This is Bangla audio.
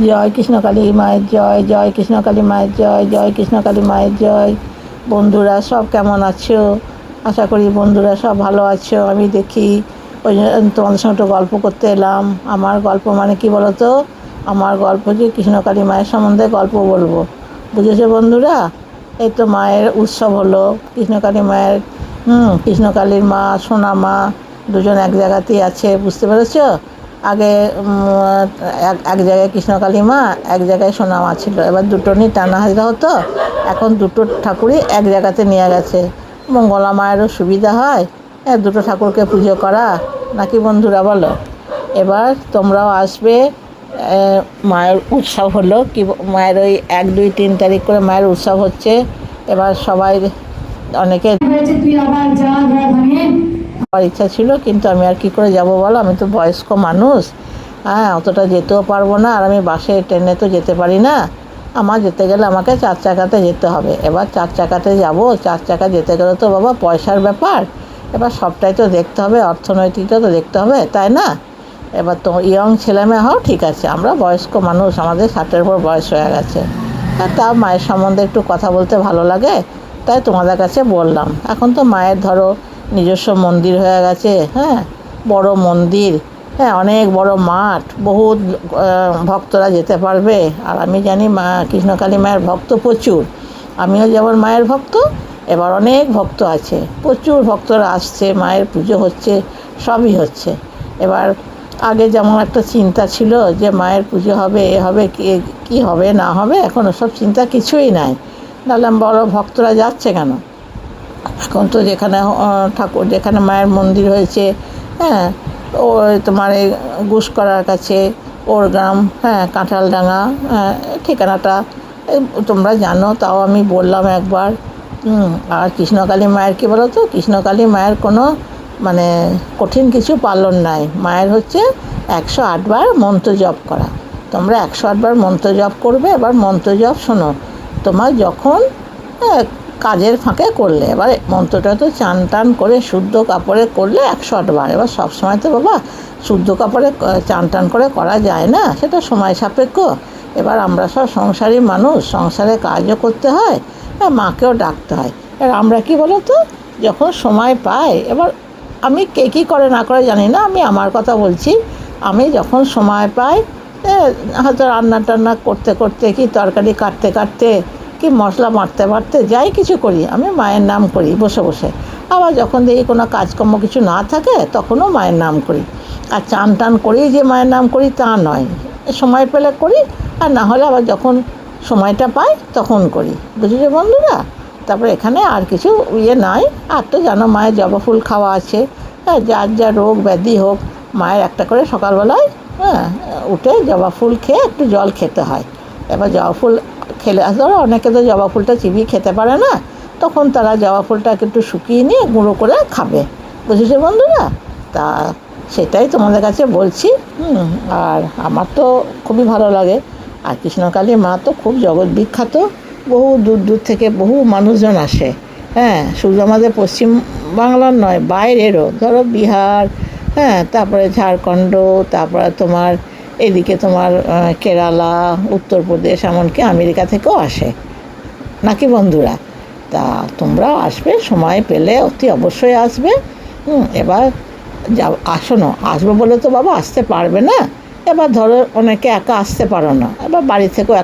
জয় কৃষ্ণকালী মায়ের জয়, জয় কৃষ্ণকালী মায়ের জয়, জয় কৃষ্ণকালী মায়ের জয়। বন্ধুরা সব কেমন আছো? আশা করি বন্ধুরা সব ভালো আছো। আমি দেখি ওই জন্য তোমাদের সঙ্গে একটু গল্প করতে এলাম। আমার গল্প মানে কি বলো তো? আমার গল্প যে কৃষ্ণকালী মায়ের সম্বন্ধে গল্প বলবো, বুঝেছো বন্ধুরা? এই তো মায়ের উৎসব হলো, কৃষ্ণকালী মায়ের। কৃষ্ণকালীর মা সোনা মা দুজন এক জায়গাতেই আছে, বুঝতে পেরেছো? আগে এক জায়গায় কৃষ্ণকালী মা, এক জায়গায় সোনা মা ছিল। এবার দুটো নিয়ে টানা হাজরা হতো। এখন দুটো ঠাকুরই এক জায়গাতে নিয়ে গেছে। মঙ্গলা মায়েরও সুবিধা হয় দুটো ঠাকুরকে পুজো করা, নাকি বন্ধুরা বলো? এবার তোমরাও আসবে। মায়ের উৎসব হলো কি, মায়ের ওই 1, 2, 3 তারিখ করে মায়ের উৎসব হচ্ছে। এবার সবাই অনেকে আমার ইচ্ছা ছিল, কিন্তু আমি আর কি করে যাব বলো? আমি তো বয়স্ক মানুষ, অতটা যেতেও পারবো না। আর আমি বাসে ট্রেনে তো যেতে পারি না। আমার যেতে গেলে আমাকে 4 চাকাতে যেতে হবে। এবার 4 চাকাতে যাব, 4 চাকা যেতে গেলে তো বাবা পয়সার ব্যাপার। এবার সবটাই তো দেখতে হবে, অর্থনৈতিকটা তো দেখতে হবে, তাই না? এবার তো ইয়ং ছেলেমেয়ে হও ঠিক আছে, আমরা বয়স্ক মানুষ, আমাদের 60-এর উপর বয়স হয়ে গেছে। তাও মায়ের সম্বন্ধে একটু কথা বলতে ভালো লাগে, তাই তোমাদের কাছে বললাম। এখন তো মায়ের ধরো নিজস্ব মন্দির হয়ে গেছে, বড় মন্দির, অনেক বড় মাঠ, বহুত ভক্তরা যেতে পারবে। আর আমি জানি মা কৃষ্ণকালী মায়ের ভক্ত প্রচুর। আমিও যেমন মায়ের ভক্ত, এবার অনেক ভক্ত আছে, প্রচুর ভক্তরা আসছে, মায়ের পুজো হচ্ছে, সবই হচ্ছে। এবার আগে যেমন একটা চিন্তা ছিল যে মায়ের পুজো হবে, এ হবে, কী হবে না হবে, এখন ওসব চিন্তা কিছুই নাই। নাহলে বড় ভক্তরা যাচ্ছে কেন? এখন তো যেখানে ঠাকুর, যেখানে মায়ের মন্দির হয়েছে, ও তোমার এই গুসকরার কাছে ওর গ্রাম, কাঁঠালডাঙ্গা, ঠিকানাটা তোমরা জানো, তাও আমি বললাম একবার। আর কৃষ্ণকালী মায়ের কী বলো তো? কৃষ্ণকালী মায়ের কোনো মানে কঠিন কিছু পালন নাই। মায়ের হচ্ছে 108 বার মন্ত্র জপ করা। তোমরা 108 বার মন্ত্র জপ করবে। এবার মন্ত্র জপ শোনো, তোমার যখন কাজের ফাঁকে করলে, এবার মন্ত্রটা তো চান টান করে শুদ্ধ কাপড়ে করলে 108 বার। এবার সবসময় তো বাবা শুদ্ধ কাপড়ে চান টান করে করা যায় না, সেটা সময় সাপেক্ষ। এবার আমরা সব সংসারী মানুষ, সংসারে কাজও করতে হয়, মাকেও ডাকতে হয়। এবার আমরা কি বলো তো, যখন সময় পাই, এবার আমি কে কী করে না করে জানি না, আমি আমার কথা বলছি। আমি যখন সময় পাই, হয়তো রান্না টান্না করতে করতে, কি তরকারি কাটতে কাটতে, কি মশলা মারতে মারতে, যাই কিছু করি, আমি মায়ের নাম করি বসে বসে। আবার যখন দেখি কোনো কাজকর্ম কিছু না থাকে, তখনও মায়ের নাম করি। আর চান টান করি যে মায়ের নাম করি তা নয়, সময় পেলে করি, আর না হলে আবার যখন সময়টা পাই তখন করি, বুঝেছো বন্ধুরা? তারপরে এখানে আর কিছু নাই। আর তো জানো মায়ের জবা ফুল খাওয়া আছে, যার যা রোগ ব্যাধি হোক, মায়ের একটা করে সকালবেলায় উঠে জবা ফুল খেয়ে একটু জল খেতে হয়। এবার জবা ফুল খেলে, ধরো অনেকে তো জবা ফুলটা চিবিয়ে খেতে পারে না, তখন তারা জবা ফুলটাকে একটু শুকিয়ে নিয়ে গুঁড়ো করে খাবে, বুঝেছো বন্ধুরা? তা সেটাই তোমাদের কাছে বলছি। আর আমার তো খুবই ভালো লাগে। আর কৃষ্ণকালী মা তো খুব জগৎ বিখ্যাত, বহু দূর দূর থেকে বহু মানুষজন আসে। শুধু আমাদের পশ্চিম বাংলার নয়, বাইরেরও, ধরো বিহার, তারপরে ঝাড়খণ্ড, তারপরে তোমার এদিকে তোমার কেরালা, উত্তরপ্রদেশ, এমনকি আমেরিকা থেকেও আসে, নাকি বন্ধুরা? তা তোমরাও আসবে, সময় পেলে অতি অবশ্যই আসবে। এবার আসো না, আসবে বলে তো বাবা আসতে পারবে না। এবার ধরো অনেকে একা আসতে পারো না, এবার বাড়ি থেকেও